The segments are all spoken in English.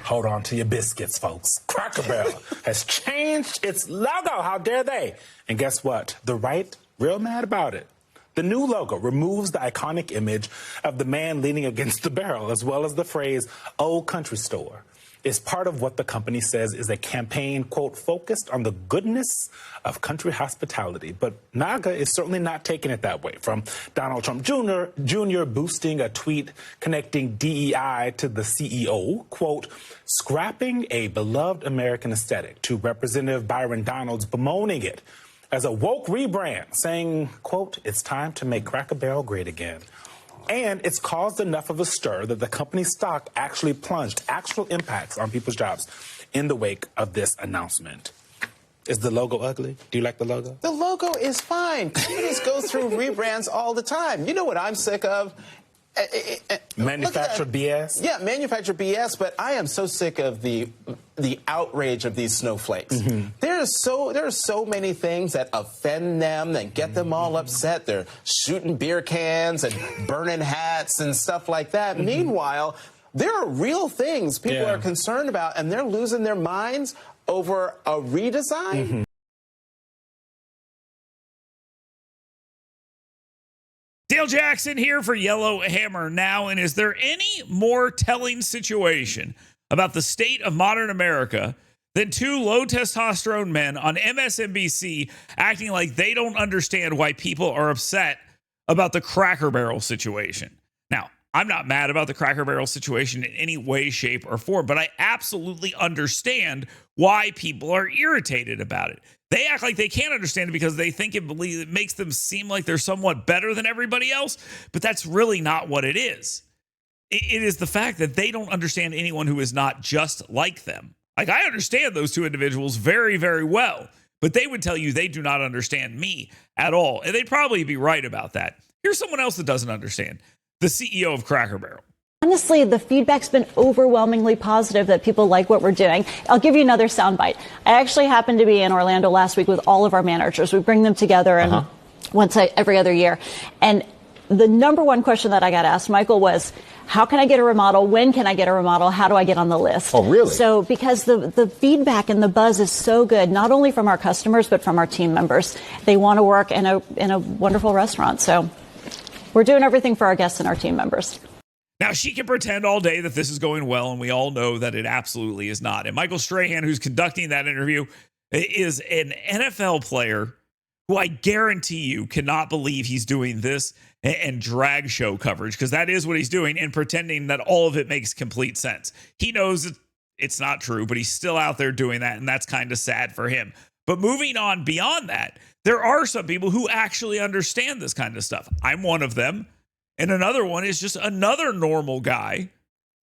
Hold on to your biscuits, folks. Cracker Barrel has changed its logo. How dare they? And guess what? The right, real mad about it. The new logo removes the iconic image of the man leaning against the barrel, as well as the phrase, "Old Country Store." It's part of what the company says is a campaign, quote, focused on the goodness of country hospitality. But MAGA is certainly not taking it that way. From Donald Trump Jr. boosting a tweet connecting DEI to the CEO, quote, scrapping a beloved American aesthetic, to Representative Byron Donalds bemoaning it as a woke rebrand, saying, quote, it's time to make Cracker Barrel great again. And it's caused enough of a stir that the company's stock actually plunged. Actual impacts on people's jobs in the wake of this announcement. Is the logo ugly? Do you like the logo? The logo is fine. Companies go through rebrands all the time. You know what I'm sick of? Manufactured BS? Yeah, manufactured BS, but I am so sick of the outrage of these snowflakes. Mm-hmm. There are so many things that offend them and get them all upset. They're shooting beer cans and burning hats and stuff like that. Mm-hmm. Meanwhile, there are real things people are concerned about, and they're losing their minds over a redesign. Mm-hmm. Dale Jackson here for Yellow Hammer Now. And is there any more telling situation about the state of modern America than two low testosterone men on MSNBC acting like they don't understand why people are upset about the Cracker Barrel situation? Now, I'm not mad about the Cracker Barrel situation in any way, shape, or form, but I absolutely understand why people are irritated about it. They act like they can't understand it because they think it makes them seem like they're somewhat better than everybody else, but that's really not what it is. It is the fact that they don't understand anyone who is not just like them. Like, I understand those two individuals very, very well, but they would tell you they do not understand me at all, and they'd probably be right about that. Here's someone else that doesn't understand: the CEO of Cracker Barrel. Honestly, the feedback's been overwhelmingly positive that people like what we're doing. I'll give you another soundbite. I actually happened to be in Orlando last week with all of our managers. We bring them together and once every other year. And the number one question that I got asked, Michael, was, how can I get a remodel? When can I get a remodel? How do I get on the list? Oh, really? So because the feedback and the buzz is so good, not only from our customers, but from our team members. They want to work in a wonderful restaurant. So we're doing everything for our guests and our team members. Now, she can pretend all day that this is going well, and we all know that it absolutely is not. And Michael Strahan, who's conducting that interview, is an NFL player who I guarantee you cannot believe he's doing this and drag show coverage, because that is what he's doing, and pretending that all of it makes complete sense. He knows it's not true, but he's still out there doing that, and that's kind of sad for him. But moving on beyond that, there are some people who actually understand this kind of stuff. I'm one of them. And another one is just another normal guy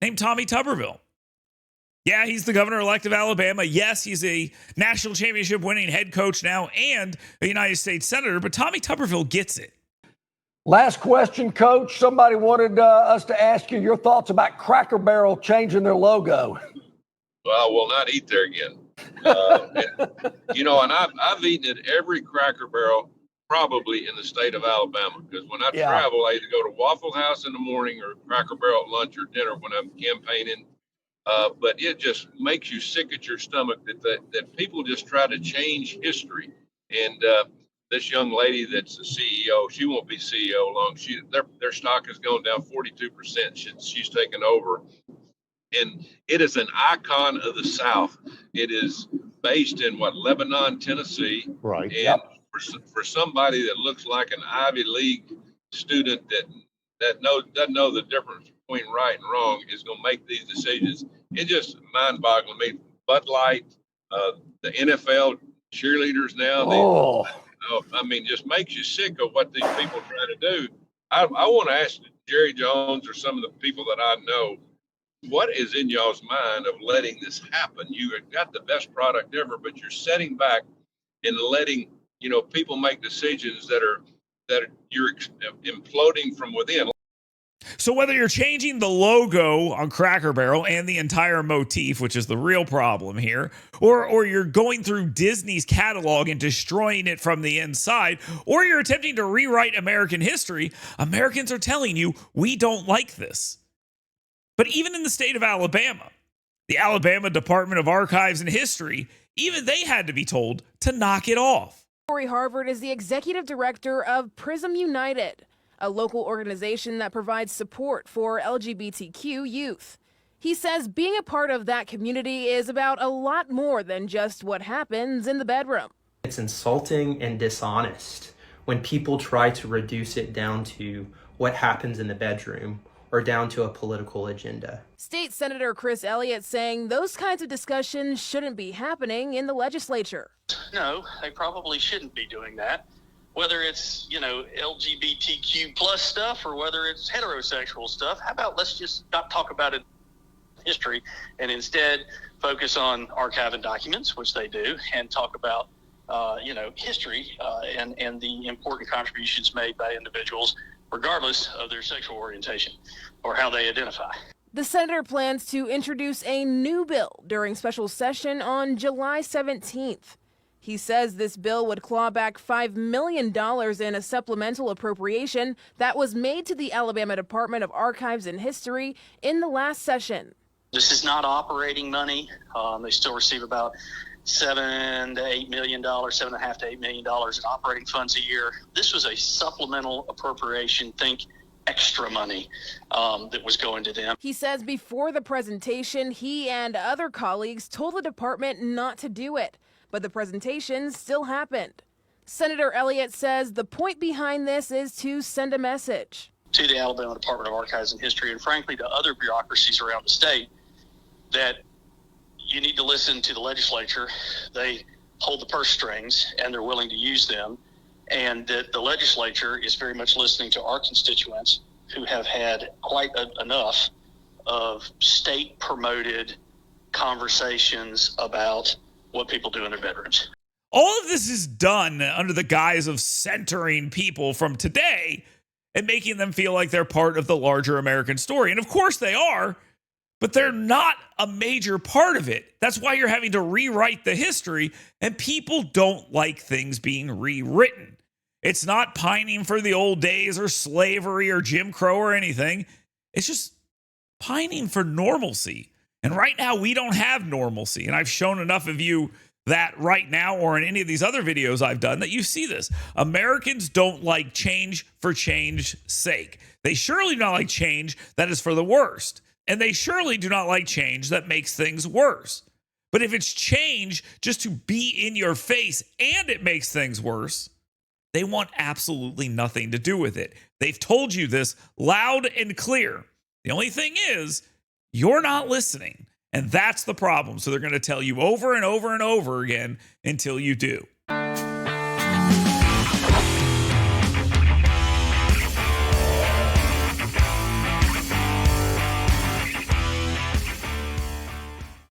named Tommy Tuberville. Yeah, he's the governor-elect of Alabama. Yes, he's a national championship winning head coach now and a United States senator, but Tommy Tuberville gets it. Last question, Coach. Somebody wanted us to ask you your thoughts about Cracker Barrel changing their logo. Well, I will not eat there again. And I've eaten at every Cracker Barrel probably in the state of Alabama, because when I travel, I either go to Waffle House in the morning or Cracker Barrel at lunch or dinner when I'm campaigning. But it just makes you sick at your stomach that people just try to change history. And this young lady that's the CEO, she won't be CEO long. Their stock has gone down 42% since she's taken over. And it is an icon of the South. It is based in Lebanon, Tennessee. Right. And for somebody that looks like an Ivy League student that doesn't know the difference between right and wrong is going to make these decisions. It just mind-boggling me. Bud Light, the NFL cheerleaders now, just makes you sick of what these people are trying to do. I want to ask Jerry Jones or some of the people that I know, what is in y'all's mind of letting this happen? You have got the best product ever, but you're setting back and letting people make decisions that you're imploding from within. So whether you're changing the logo on Cracker Barrel and the entire motif, which is the real problem here, or you're going through Disney's catalog and destroying it from the inside, or you're attempting to rewrite American history, Americans are telling you, we don't like this. But even in the state of Alabama, The Alabama Department of Archives and History, even they had to be told to knock it off. Corey Harvard is the executive director of Prism United, a local organization that provides support for LGBTQ youth. He says being a part of that community is about a lot more than just what happens in the bedroom. It's insulting and dishonest when people try to reduce it down to what happens in the bedroom or down to a political agenda. State Senator Chris Elliott saying those kinds of discussions shouldn't be happening in the legislature. No, they probably shouldn't be doing that. Whether it's, LGBTQ plus stuff or whether it's heterosexual stuff, how about let's just not talk about it in history and instead focus on archiving documents, which they do, and talk about, history and the important contributions made by individuals regardless of their sexual orientation or how they identify. The senator plans to introduce a new bill during special session on July 17th. He says this bill would claw back $5 million in a supplemental appropriation that was made to the Alabama Department of Archives and History in the last session. This is not operating money. They still receive about $7 to $8 million, $7.5 to $8 million in operating funds a year. This was a supplemental appropriation, think extra money that was going to them. He says before the presentation, he and other colleagues told the department not to do it, but the presentation still happened. Senator Elliott says the point behind this is to send a message to the Alabama Department of Archives and History, and frankly to other bureaucracies around the state, that you need to listen to the legislature. They hold the purse strings and they're willing to use them, and that the legislature is very much listening to our constituents who have had quite enough of state promoted conversations about what people do in their bedrooms. All of this is done under the guise of centering people from today and making them feel like they're part of the larger American story. And of course they are, but they're not a major part of it. That's why you're having to rewrite the history, and people don't like things being rewritten. It's not pining for the old days or slavery or Jim Crow or anything. It's just pining for normalcy. And right now we don't have normalcy. And I've shown enough of you that right now or in any of these other videos I've done that you see this. Americans don't like change for change's sake. They surely do not like change that is for the worst. And they surely do not like change that makes things worse. But if it's change just to be in your face and it makes things worse, they want absolutely nothing to do with it. They've told you this loud and clear. The only thing is, you're not listening. And that's the problem. So they're going to tell you over and over and over again until you do.